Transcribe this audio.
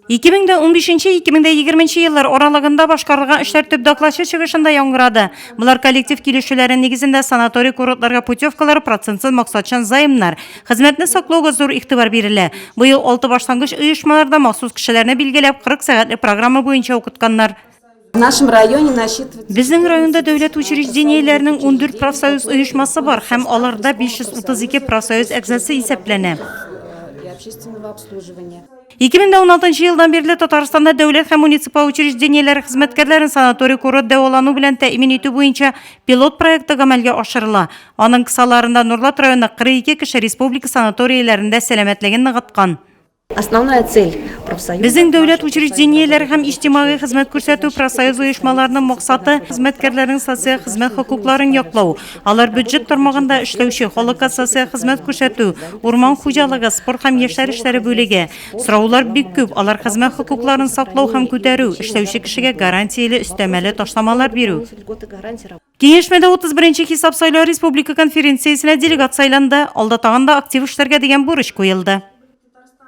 2015-2020 еллар аралыгында башкарылган эшләр төп докладчы чыгышында яңгырады. Булар коллектив килешүләре нигезендә санаторий курортларга путевкалар, процентсыз максатчан заемнар, хезмәтне саклауга зур игътибар бирелә. Быел 6 башлангыч оешмаларда махсус кешеләрне билгеләп 40 сәгатьлек программа буенча укытканнар. В нашем районе насчитывается... Безнең районда дәүләт учреждениеләренең 14 профсоюз оешмасы бар һәм аларда 532 профсоюз әгъзасы исәпләнә. и общественного обслуживания. 2016 елдан бирле Татарстанда дәүләт һәм муниципаль учреждениеләре хезмәткәрләрен санаторий курорт дәвалану белән тәэмин итү буенча пилот проекты гамәлгә ашырыла. Аның кысаларында Нурлат районы 42 кеше республика санаторийләрендә сәламәтлеген ныгыткан. Основная цель профсоюза... Безнең дәүләт учреждениеләре һәм иҗтимагый хезмәт күрсәтү профсоюз оешмаларының максаты хезмәткәрләрнең социаль хезмәт хокукларын яклау. Алар бюджет тармагында эшләүче халыкка социаль хезмәт күрсәтү, урман хуҗалыгы, спорт һәм яшьләр эшләре бүлеге. Сораулар бик күп. Алар хезмәт хокукларын саклау һәм күтәрү, эшләүче кешегә гарантияле өстәмәле ташламалар бирү. Киңәшмәдә 31-нче хисап сайлау республика конференциясенә делегат сайланды. Алда тагында актив эшләргә дигән бурыч куелды.